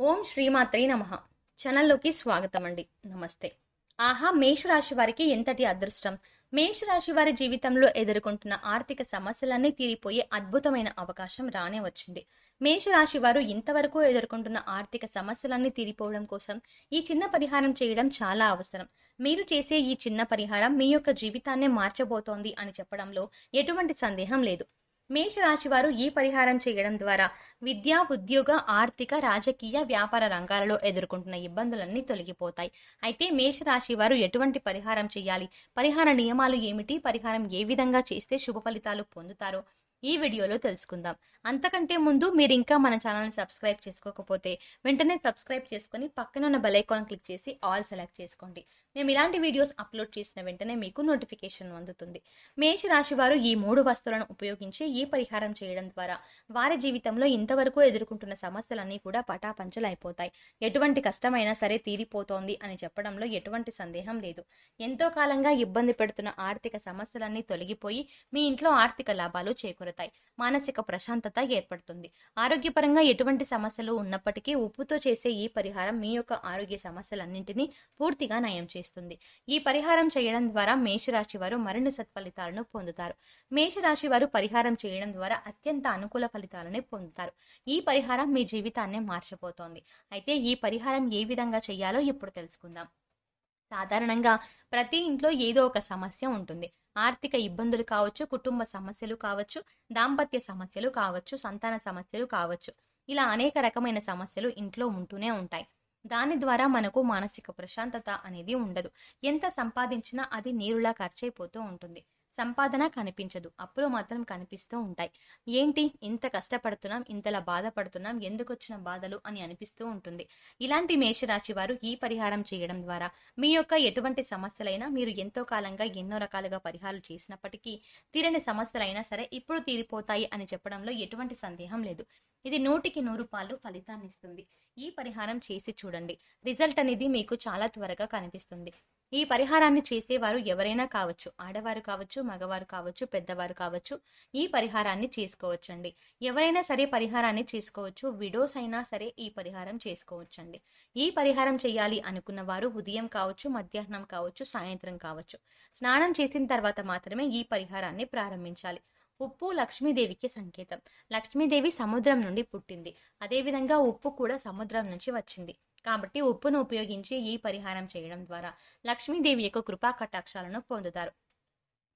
ఓం శ్రీమాత్రే నమః. ఛానల్లోకి స్వాగతం అండి. నమస్తే. ఆహా, మేషరాశి వారికి ఎంతటి అదృష్టం! మేషరాశి వారి జీవితంలో ఎదుర్కొంటున్న ఆర్థిక సమస్యలన్నీ తీరిపోయే అద్భుతమైన అవకాశం రానే వచ్చింది. మేషరాశి వారు ఇంతవరకు ఎదుర్కొంటున్న ఆర్థిక సమస్యలన్నీ తీరిపోవడం కోసం ఈ చిన్న పరిహారం చేయడం చాలా అవసరం. మీరు చేసే ఈ చిన్న పరిహారం మీ యొక్క జీవితాన్నే మార్చబోతోంది అని చెప్పడంలో ఎటువంటి సందేహం లేదు. మేషరాశి వారు ఈ పరిహారం చేయడం ద్వారా విద్య, ఉద్యోగ, ఆర్థిక, రాజకీయ, వ్యాపార రంగాలలో ఎదుర్కొంటున్న ఇబ్బందులన్నీ తొలగిపోతాయి. అయితే మేషరాశి వారు ఎటువంటి పరిహారం చేయాలి, పరిహార నియమాలు ఏమిటి, పరిహారం ఏ విధంగా చేస్తే శుభ ఫలితాలు పొందుతారో ఈ వీడియోలో తెలుసుకుందాం. అంతకంటే ముందు మీరు ఇంకా మన ఛానల్ని సబ్స్క్రైబ్ చేసుకోకపోతే వెంటనే సబ్స్క్రైబ్ చేసుకుని పక్కన ఉన్న బెల్ ఐకాన్ క్లిక్ చేసి ఆల్ సెలెక్ట్ చేసుకోండి. మేము ఇలాంటి వీడియోస్ అప్లోడ్ చేసిన వెంటనే మీకు నోటిఫికేషన్ అందుతుంది. మేషరాశి వారు ఈ 3 వస్తువులను ఉపయోగించి ఈ పరిహారం చేయడం ద్వారా వారి జీవితంలో ఇంతవరకు ఎదుర్కొంటున్న సమస్యలన్నీ కూడా పటాపంచలైపోతాయి. ఎటువంటి కష్టమైనా సరే తీరిపోతోంది అని చెప్పడంలో ఎటువంటి సందేహం లేదు. ఎంతో కాలంగా ఇబ్బంది పెడుతున్న ఆర్థిక సమస్యలన్నీ తొలగిపోయి మీ ఇంట్లో ఆర్థిక లాభాలు చేకూరతాయి. మానసిక ప్రశాంతత ఏర్పడుతుంది. ఆరోగ్యపరంగా ఎటువంటి సమస్యలు ఉన్నప్పటికీ ఉప్పుతో చేసే ఈ పరిహారం మీ యొక్క ఆరోగ్య సమస్యలన్నింటినీ పూర్తిగా నయం చేస్తుంది. ఈ పరిహారం చేయడం ద్వారా మేషరాశి వారు మరిన్ని సత్ఫలితాలను పొందుతారు. మేషరాశి వారు పరిహారం చేయడం ద్వారా అత్యంత అనుకూల ఫలితాలను పొందుతారు. ఈ పరిహారం మీ జీవితాన్నే మార్చబోతోంది. అయితే ఈ పరిహారం ఏ విధంగా చేయాలో ఇప్పుడు తెలుసుకుందాం. సాధారణంగా ప్రతి ఇంట్లో ఏదో ఒక సమస్య ఉంటుంది. ఆర్థిక ఇబ్బందులు కావచ్చు, కుటుంబ సమస్యలు కావచ్చు, దాంపత్య సమస్యలు కావచ్చు, సంతాన సమస్యలు కావచ్చు. ఇలా అనేక రకమైన సమస్యలు ఇంట్లో ఉంటూనే ఉంటాయి. దాని ద్వారా మనకు మానసిక ప్రశాంతత అనేది ఉండదు. ఎంత సంపాదించినా అది నీరులా ఖర్చయిపోతూ ఉంటుంది. సంపాదన కనిపించదు, అప్పులు మాత్రం కనిపిస్తూ ఉంటాయి. ఏంటి ఇంత కష్టపడుతున్నాం, ఇంతలా బాధపడుతున్నాం, ఎందుకు వచ్చిన బాధలు అని అనిపిస్తూ ఉంటుంది. ఇలాంటి మేషరాశి వారు ఈ పరిహారం చేయడం ద్వారా మీ యొక్క ఎటువంటి సమస్యలైనా మీరు ఎంతో కాలంగా ఎన్నో రకాలుగా పరిహారాలు చేసినప్పటికీ తీరని సమస్యలైనా సరే ఇప్పుడు తీరిపోతాయి అని చెప్పడంలో ఎటువంటి సందేహం లేదు. ఇది 100కి 100 పాళ్ళు ఫలితాన్ని ఇస్తుంది. ఈ పరిహారం చేసి చూడండి. రిజల్ట్ అనేది మీకు చాలా త్వరగా కనిపిస్తుంది. ఈ పరిహారాన్ని చేసేవారు ఎవరైనా కావచ్చు, ఆడవారు కావచ్చు, మగవారు కావచ్చు, పెద్దవారు కావచ్చు. ఈ పరిహారాన్ని చేసుకోవచ్చండి. ఎవరైనా సరే పరిహారాన్ని చేసుకోవచ్చు. విడోస్ అయినా సరే ఈ పరిహారం చేసుకోవచ్చండి. ఈ పరిహారం చేయాలి అనుకున్న వారు ఉదయం కావచ్చు, మధ్యాహ్నం కావచ్చు, సాయంత్రం కావచ్చు. స్నానం చేసిన తర్వాత మాత్రమే ఈ పరిహారాన్ని ప్రారంభించాలి. ఉప్పు లక్ష్మీదేవికి సంకేతం. లక్ష్మీదేవి సముద్రం నుండి పుట్టింది. అదేవిధంగా ఉప్పు కూడా సముద్రం నుంచి వచ్చింది. కాబట్టి ఉప్పును ఉపయోగించి ఈ పరిహారం చేయడం ద్వారా లక్ష్మీదేవి యొక్క కృపా కటాక్షాలను పొందుతారు.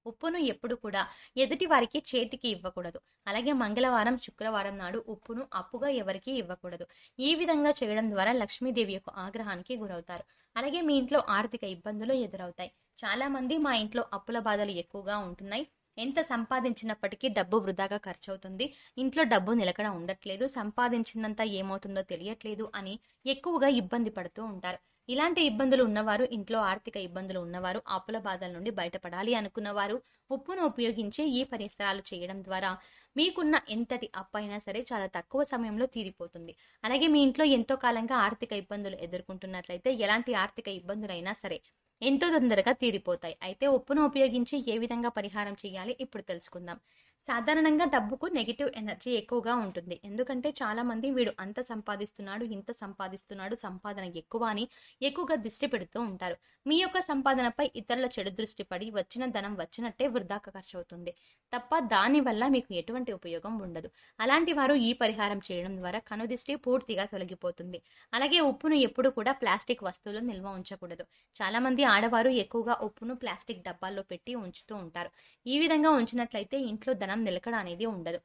ఉప్పును ఎప్పుడు కూడా ఎదుటి వారికి చేతికి ఇవ్వకూడదు. అలాగే మంగళవారం, శుక్రవారం నాడు ఉప్పును అప్పుగా ఎవరికి ఇవ్వకూడదు. ఈ విధంగా చేయడం ద్వారా లక్ష్మీదేవి యొక్క ఆగ్రహానికి గురవుతారు. అలాగే మీ ఇంట్లో ఆర్థిక ఇబ్బందులు ఎదురవుతాయి. చాలా మంది మా ఇంట్లో అప్పుల బాధలు ఎక్కువగా ఉంటున్నాయి, ఎంత సంపాదించినప్పటికీ డబ్బు వృధాగా ఖర్చు అవుతుంది, ఇంట్లో డబ్బు నిలకడ ఉండట్లేదు, సంపాదించిందంతా ఏమవుతుందో తెలియట్లేదు అని ఎక్కువగా ఇబ్బంది పడుతూ ఉంటారు. ఇలాంటి ఇబ్బందులు ఉన్నవారు, ఇంట్లో ఆర్థిక ఇబ్బందులు ఉన్నవారు, అప్పుల బాధల నుండి బయటపడాలి అనుకున్నవారు ఉప్పును ఉపయోగించి ఈ పరిసరాలు చేయడం ద్వారా మీకున్న ఎంతటి అప్పైనా సరే చాలా తక్కువ సమయంలో తీరిపోతుంది. అలాగే మీ ఇంట్లో ఎంతో కాలంగా ఆర్థిక ఇబ్బందులు ఎదుర్కొంటున్నట్లయితే ఎలాంటి ఆర్థిక ఇబ్బందులైనా సరే ఎంతో తొందరగా తీరిపోతాయి. అయితే ఉప్పును ఉపయోగించి ఏ విధంగా పరిహారం చేయాలి ఇప్పుడు తెలుసుకుందాం. సాధారణంగా డబ్బుకు నెగిటివ్ ఎనర్జీ ఎక్కువగా ఉంటుంది. ఎందుకంటే చాలా మంది వీడు అంత సంపాదిస్తున్నాడు, ఇంత సంపాదిస్తున్నాడు, సంపాదన ఎక్కువ అని ఎక్కువగా దృష్టి పెడుతూ ఉంటారు. మీ యొక్క సంపాదనపై ఇతరుల చెడు దృష్టి పడి వచ్చిన ధనం వచ్చినట్టే వృధాగా ఖర్చు అవుతుంది తప్ప దానివల్ల మీకు ఎటువంటి ఉపయోగం ఉండదు. అలాంటి వారు ఈ పరిహారం చేయడం ద్వారా కనుదిష్టి పూర్తిగా తొలగిపోతుంది. అలాగే ఉప్పును ఎప్పుడు కూడా ప్లాస్టిక్ వస్తువులు నిల్వ ఉంచకూడదు. చాలా మంది ఆడవారు ఎక్కువగా ఉప్పును ప్లాస్టిక్ డబ్బాల్లో పెట్టి ఉంచుతూ ఉంటారు. ఈ విధంగా ఉంచినట్లయితే ఇంట్లో ధనం నిలకడ అనేది ఉండదు.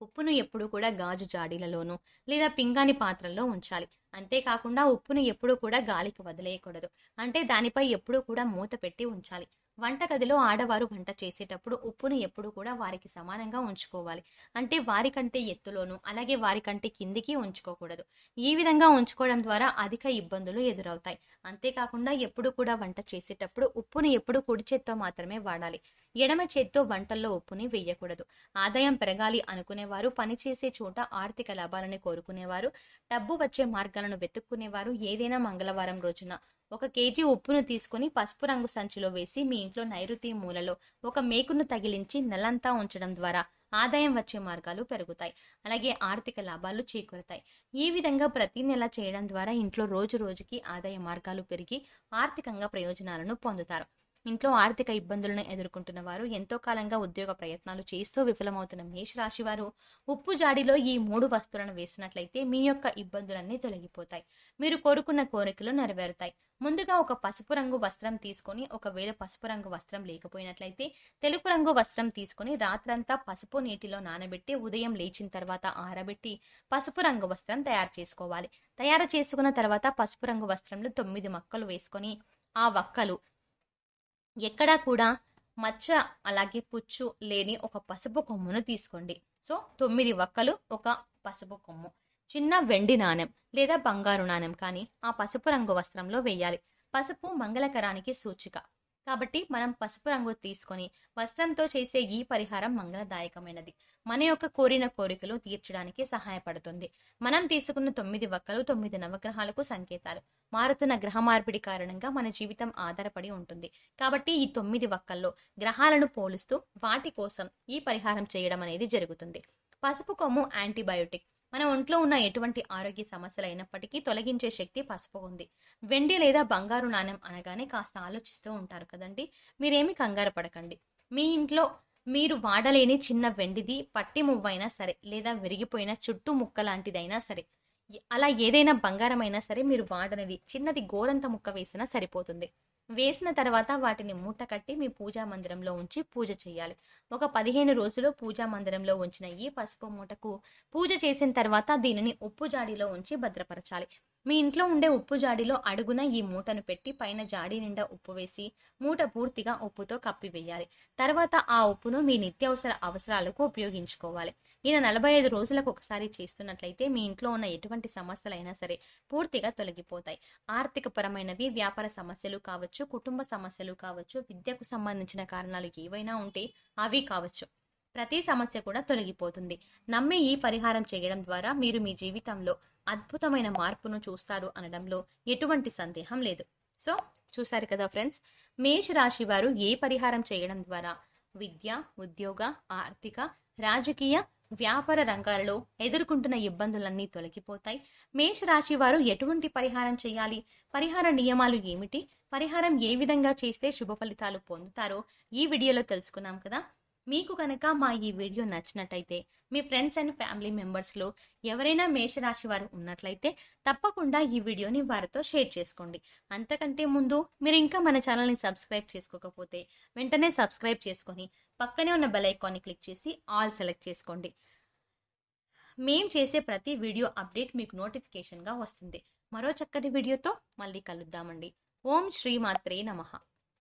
ఉప్పును ఎప్పుడు కూడా గాజు జాడీలలోనూ లేదా పింగాణి పాత్రల్లో ఉంచాలి. అంతేకాకుండా ఉప్పును ఎప్పుడు కూడా గాలికి వదిలేయకూడదు. అంటే దానిపై ఎప్పుడు కూడా మూత పెట్టి ఉంచాలి. వంటగదిలో ఆడవారు వంట చేసేటప్పుడు ఉప్పును ఎప్పుడు కూడా వారికి సమానంగా ఉంచుకోవాలి. అంటే వారికంటే ఎత్తులోను అలాగే వారికంటే కిందికి ఉంచుకోకూడదు. ఈ విధంగా ఉంచుకోవడం ద్వారా అధిక ఇబ్బందులు ఎదురవుతాయి. అంతేకాకుండా ఎప్పుడు కూడా వంట చేసేటప్పుడు ఉప్పును ఎప్పుడు కుడి చేత్తో మాత్రమే వాడాలి. ఎడమ చేత్తో వంటల్లో ఉప్పుని వేయకూడదు. ఆదాయం పెరగాలి అనుకునేవారు, పనిచేసే చోట ఆర్థిక లాభాలను కోరుకునేవారు, డబ్బు వచ్చే మార్గాలను వెతుక్కునేవారు ఏదైనా మంగళవారం రోజున 1 కేజీ ఉప్పును తీసుకుని పసుపు రంగు సంచిలో వేసి మీ ఇంట్లో నైరుతి మూలలో ఒక మేకును తగిలించి నెలంతా ఉంచడం ద్వారా ఆదాయం వచ్చే మార్గాలు పెరుగుతాయి. అలాగే ఆర్థిక లాభాలు చేకూరుతాయి. ఈ విధంగా ప్రతి నెల చేయడం ద్వారా ఇంట్లో రోజు రోజుకి ఆదాయ మార్గాలు పెరిగి ఆర్థికంగా ప్రయోజనాలను పొందుతారు. ఇంట్లో ఆర్థిక ఇబ్బందులను ఎదుర్కొంటున్న వారు, ఎంతో కాలంగా ఉద్యోగ ప్రయత్నాలు చేస్తూ విఫలమవుతున్న మేషరాశి వారు ఉప్పు జాడిలో ఈ 3 వస్తువులను వేసినట్లయితే మీ యొక్క ఇబ్బందులన్నీ తొలగిపోతాయి. మీరు కోరుకున్న కోరికలు నెరవేరుతాయి. ముందుగా ఒక పసుపు రంగు వస్త్రం తీసుకొని, ఒకవేళ పసుపు రంగు వస్త్రం లేకపోయినట్లయితే తెలుపు రంగు వస్త్రం తీసుకొని రాత్రంతా పసుపు నీటిలో నానబెట్టి ఉదయం లేచిన తర్వాత ఆరబెట్టి పసుపు రంగు వస్త్రం తయారు చేసుకోవాలి. తయారు చేసుకున్న తర్వాత పసుపు రంగు వస్త్రంలో 9 మక్కలు వేసుకొని, ఆ వక్కలు ఎక్కడా కూడా మచ్చ అలాగే పుచ్చు లేని ఒక పసుపు కొమ్మును తీసుకోండి. సో 9 వక్కలు, ఒక పసుపు కొమ్ము, చిన్న వెండి నాణెం లేదా బంగారు నాణెం కానీ ఆ పసుపు రంగు వస్త్రంలో వేయాలి. పసుపు మంగళకరానికి సూచిక కాబట్టి మనం పసుపు రంగు తీసుకొని వస్త్రంతో చేసే ఈ పరిహారం మంగళదాయకమైనది. మన యొక్క కోరిన కోరికలు తీర్చడానికి సహాయపడుతుంది. మనం తీసుకున్న 9 వక్కలు 9 నవగ్రహాలకు సంకేతాలు. మారుతున్న గ్రహ మార్పిడి కారణంగా మన జీవితం ఆధారపడి ఉంటుంది. కాబట్టి ఈ 9 వక్కల్లో గ్రహాలను పోలుస్తూ వాటి కోసం ఈ పరిహారం చేయడం అనేది జరుగుతుంది. పసుపు కొమ్ము యాంటీబయోటిక్. మన ఒంట్లో ఉన్న ఎటువంటి ఆరోగ్య సమస్యలు అయినప్పటికీ తొలగించే శక్తి పసుపు ఉంది. వెండి లేదా బంగారు నాణెం అనగానే కాస్త ఆలోచిస్తూ ఉంటారు కదండి. మీరేమి కంగారు పడకండి. మీ ఇంట్లో మీరు వాడలేని చిన్న వెండిది పట్టి మువ్వైనా సరే, లేదా విరిగిపోయిన చుట్టు ముక్క లాంటిదైనా సరే, అలా ఏదైనా బంగారమైనా సరే మీరు వాడనిది చిన్నది గోరంత ముక్క వేసినా సరిపోతుంది. వేసిన తర్వాత వాటిని మూట కట్టి మీ పూజా మందిరంలో ఉంచి పూజ చేయాలి. ఒక 15 రోజులు పూజా మందిరంలో ఉంచిన ఈ పసుపు మూటకు పూజ చేసిన తర్వాత దీనిని ఉప్పు జాడీలో ఉంచి భద్రపరచాలి. మీ ఇంట్లో ఉండే ఉప్పు జాడీలో అడుగున ఈ మూటను పెట్టి పైన జాడీ నిండా ఉప్పు వేసి మూట పూర్తిగా ఉప్పుతో కప్పివేయాలి. తర్వాత ఆ ఉప్పును మీ నిత్యావసర అవసరాలకు ఉపయోగించుకోవాలి. ఈయన 45 రోజులకు ఒకసారి చేస్తున్నట్లయితే మీ ఇంట్లో ఉన్న ఎటువంటి సమస్యలైనా సరే పూర్తిగా తొలగిపోతాయి. ఆర్థిక పరమైనవి, వ్యాపార సమస్యలు కావచ్చు, కుటుంబ సమస్యలు కావచ్చు, విద్యకు సంబంధించిన కారణాలు ఏవైనా ఉంటే అవి కావచ్చు, ప్రతి సమస్య కూడా తొలగిపోతుంది. నమ్మి ఈ పరిహారం చేయడం ద్వారా మీరు మీ జీవితంలో అద్భుతమైన మార్పును చూస్తారు అనడంలో ఎటువంటి సందేహం లేదు. సో చూసారు కదా ఫ్రెండ్స్, మేష రాశి వారు ఏ పరిహారం చేయడం ద్వారా విద్య, ఉద్యోగ, ఆర్థిక, రాజకీయ, వ్యాపార రంగాలలో ఎదుర్కొంటున్న ఇబ్బందులన్నీ తొలగిపోతాయి. మేష రాశి వారు ఎటువంటి పరిహారం చేయాలి, పరిహార నియమాలు ఏమిటి, పరిహారం ఏ విధంగా చేస్తే శుభ ఫలితాలు పొందుతారో ఈ వీడియోలో తెలుసుకున్నాం కదా. మీకు కనుక మా ఈ వీడియో నచ్చినట్టయితే మీ ఫ్రెండ్స్ అండ్ ఫ్యామిలీ మెంబర్స్లో ఎవరైనా మేషరాశి వారు ఉన్నట్లయితే తప్పకుండా ఈ వీడియోని వారితో షేర్ చేసుకోండి. అంతకంటే ముందు మీరు ఇంకా మన ఛానల్ని సబ్స్క్రైబ్ చేసుకోకపోతే వెంటనే సబ్స్క్రైబ్ చేసుకొని పక్కనే ఉన్న బెల్ ఐకాన్ని క్లిక్ చేసి ఆల్ సెలెక్ట్ చేసుకోండి. మేం చేసే ప్రతి వీడియో అప్డేట్ మీకు నోటిఫికేషన్గా వస్తుంది. మరో చక్కటి వీడియోతో మళ్ళీ కలుద్దామండి. ఓం శ్రీమాత్రే నమః.